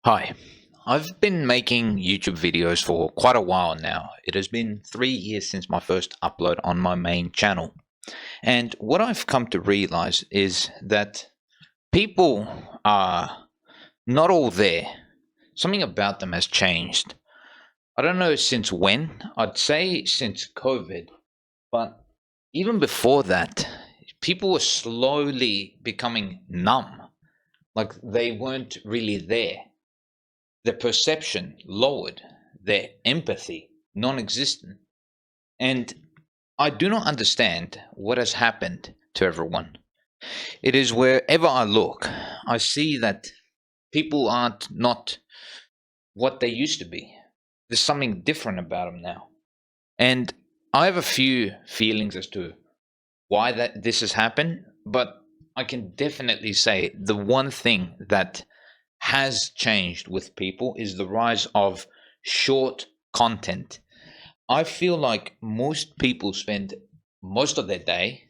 Hi, I've been making YouTube videos for quite a while now. It has been 3 years since my first upload on my main channel. And what I've come to realize is that people are not all there. Something about them has changed. I don't know since when, I'd say since COVID, but even before that, people were slowly becoming numb, like they weren't really there. Their perception lowered, their empathy non existent. And I do not understand what has happened to everyone. It is wherever I look, I see that people aren't not what they used to be. There's something different about them now. And I have a few feelings as to why that this has happened, but I can definitely say the one thing that has changed with people is the rise of short content. I feel like most people spend most of their day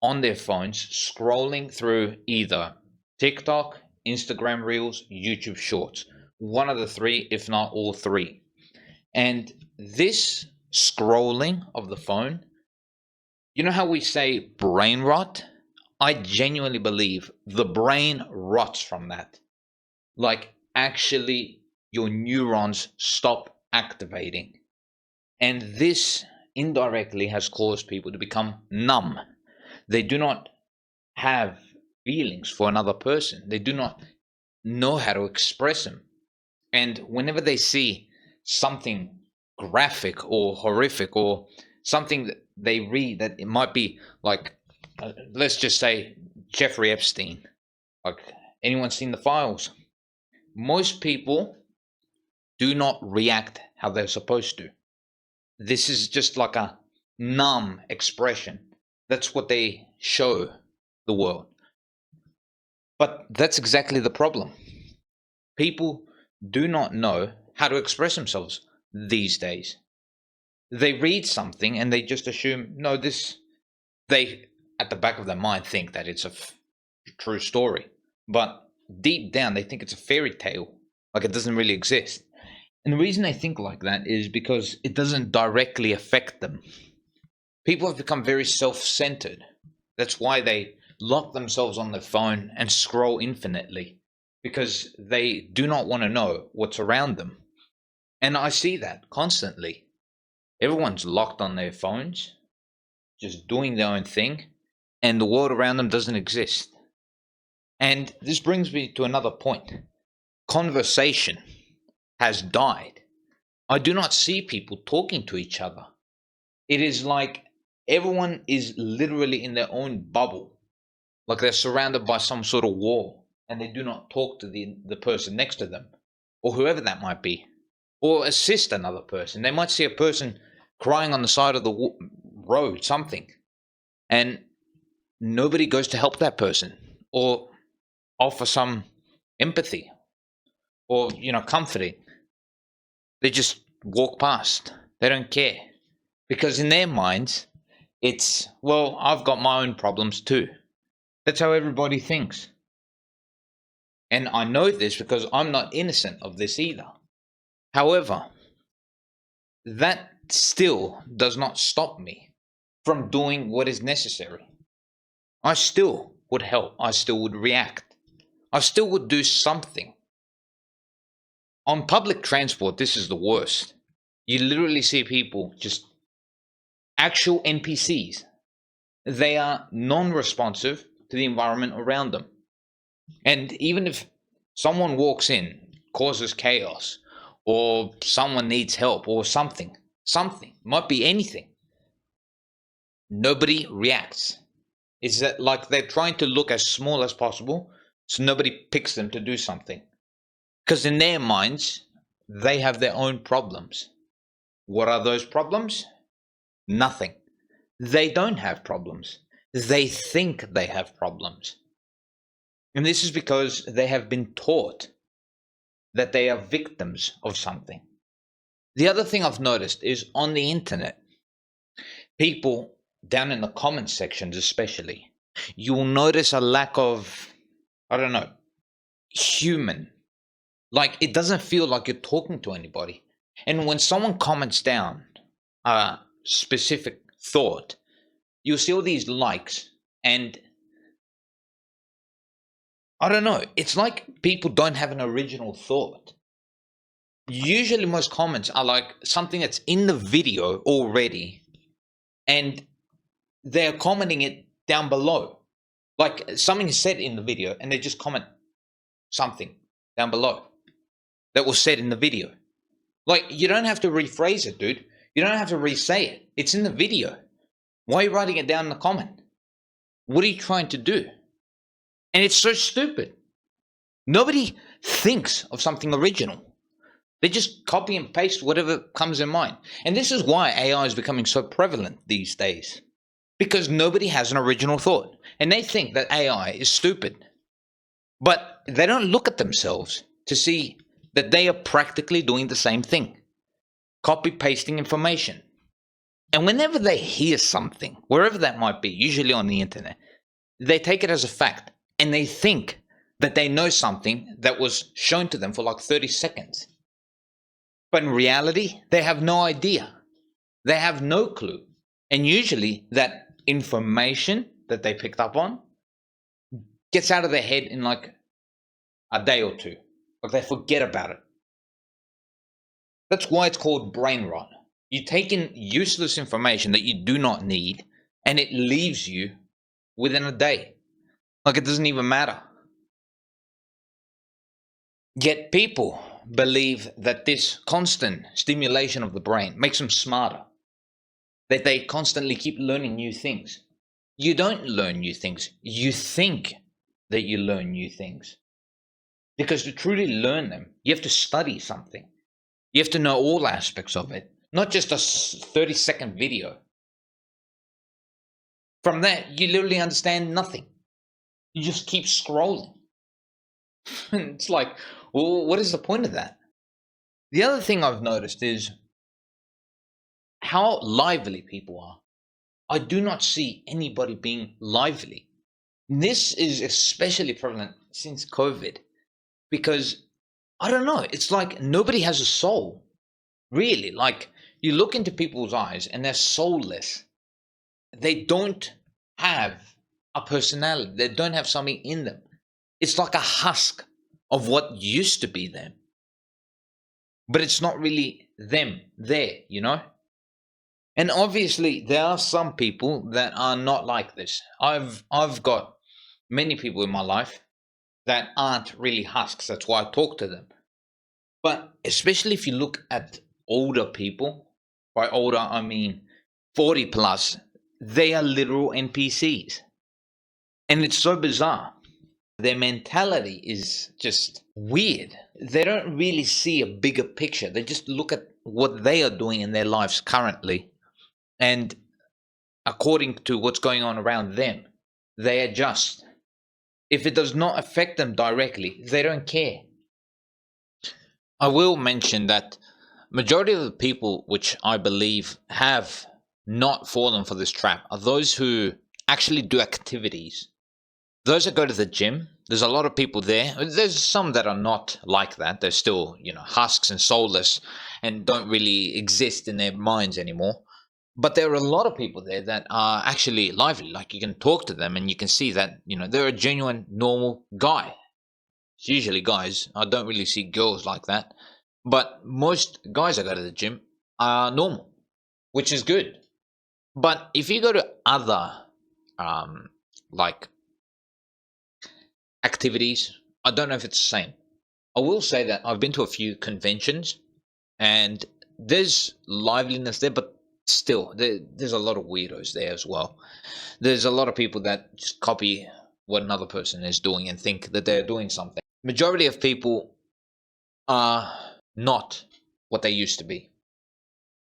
on their phones scrolling through either TikTok, Instagram Reels, YouTube Shorts. One of the three, if not all three. And this scrolling of the phone, you know how we say brain rot? I genuinely believe the brain rots from that. Like, actually, your neurons stop activating. And this indirectly has caused people to become numb. They do not have feelings for another person, they do not know how to express them. And whenever they see something graphic or horrific or something that they read that it might be like, let's just say Jeffrey Epstein, like anyone seen the files? Most people do not react how they're supposed to. This is just like a numb expression. That's what they show the world. But that's exactly the problem. People do not know how to express themselves these days. They read something and they just assume, no, this, they, at the back of their mind, think that it's a true story. But deep down, they think it's a fairy tale, like it doesn't really exist. And the reason they think like that is because it doesn't directly affect them. People have become very self centered. That's why they lock themselves on their phone and scroll infinitely, because they do not want to know what's around them. And I see that constantly. Everyone's locked on their phones, just doing their own thing, and the world around them doesn't exist. And this brings me to another point. Conversation has died. I do not see people talking to each other. It is like everyone is literally in their own bubble, like they're surrounded by some sort of wall, and they do not talk to the person next to them, or whoever that might be, or assist another person. They might see a person crying on the side of the road, something, and nobody goes to help that person or offer some empathy or comforting. They just walk past. They don't care because in their minds, it's, well, I've got my own problems too. That's how everybody thinks. And I know this because I'm not innocent of this either. However, that still does not stop me from doing what is necessary. I still would help. I still would react. I still would do something. On public transport, this is the worst. You literally see people just actual NPCs. They are non responsive to the environment around them. And even if someone walks in, causes chaos, or someone needs help, or something, might be anything, nobody reacts. It's that like they're trying to look as small as possible so nobody picks them to do something. Because in their minds, they have their own problems. What are those problems? Nothing. They don't have problems. They think they have problems. And this is because they have been taught that they are victims of something. The other thing I've noticed is on the internet, people down in the comment sections, especially, you'll notice a lack of, I don't know, human. Like, it doesn't feel like you're talking to anybody. And when someone comments down a specific thought, you'll see all these likes, and I don't know, it's like people don't have an original thought. Usually most comments are like something that's in the video already, and they're commenting it down below. Like something is said in the video and they just comment something down below that was said in the video. Like, you don't have to rephrase it, dude. You don't have to re-say it. It's in the video. Why are you writing it down in the comment? What are you trying to do? And it's so stupid. Nobody thinks of something original. They just copy and paste whatever comes in mind. And this is why AI is becoming so prevalent these days. Because nobody has an original thought. And they think that AI is stupid. But they don't look at themselves to see that they are practically doing the same thing. Copy pasting information. And whenever they hear something, wherever that might be, usually on the internet, they take it as a fact. And they think that they know something that was shown to them for like 30 seconds. But in reality, they have no idea. They have no clue. And usually that information that they picked up on gets out of their head in like a day or two. Like they forget about it. That's why it's called brain rot. You take in useless information that you do not need, and it leaves you within a day. Like it doesn't even matter. Yet people believe that this constant stimulation of the brain makes them smarter. That they constantly keep learning new things. You don't learn new things. You think that you learn new things. Because to truly learn them, you have to study something. You have to know all aspects of it, not just a 30-second video. From that, you literally understand nothing. You just keep scrolling. It's like, well, what is the point of that? The other thing I've noticed is how lively people are. I do not see anybody being lively. This is especially prevalent since COVID because, I don't know, it's like nobody has a soul. Really, like you look into people's eyes and they're soulless. They don't have a personality. They don't have something in them. It's like a husk of what used to be them. But it's not really them there, you know? And obviously there are some people that are not like this. I've got many people in my life that aren't really husks. That's why I talk to them. But especially if you look at older people, by older I mean 40 plus, they are literal NPCs. And it's so bizarre. Their mentality is just weird. They don't really see a bigger picture. They just look at what they are doing in their lives currently. And according to what's going on around them, they adjust. If it does not affect them directly, they don't care. I will mention that majority of the people which I believe have not fallen for this trap are those who actually do activities. Those that go to the gym, there's a lot of people there. There's some that are not like that. They're still, husks and soulless and don't really exist in their minds anymore. But there are a lot of people there that are actually lively. Like you can talk to them and you can see that, they're a genuine, normal guy. It's usually guys. I don't really see girls like that. But most guys that go to the gym are normal, which is good. But if you go to other, like activities, I don't know if it's the same. I will say that I've been to a few conventions and there's liveliness there, but still, there's a lot of weirdos there as well. There's a lot of people that just copy what another person is doing and think that they're doing something. Majority of people are not what they used to be.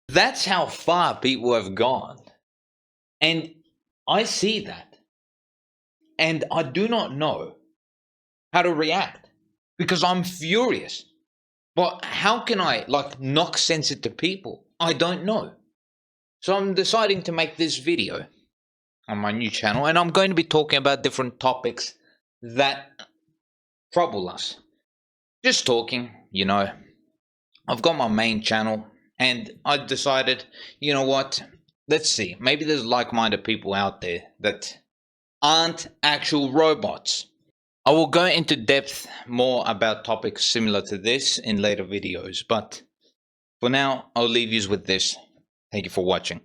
That's how far people have gone. And I see that. And I do not know how to react because I'm furious. But how can I knock sense into people? I don't know. So I'm deciding to make this video on my new channel, and I'm going to be talking about different topics that trouble us. just talking, I've got my main channel and I decided, you know what? Let's see. Maybe there's like-minded people out there that aren't actual robots. I will go into depth more about topics similar to this in later videos, but for now, I'll leave you with this. Thank you for watching.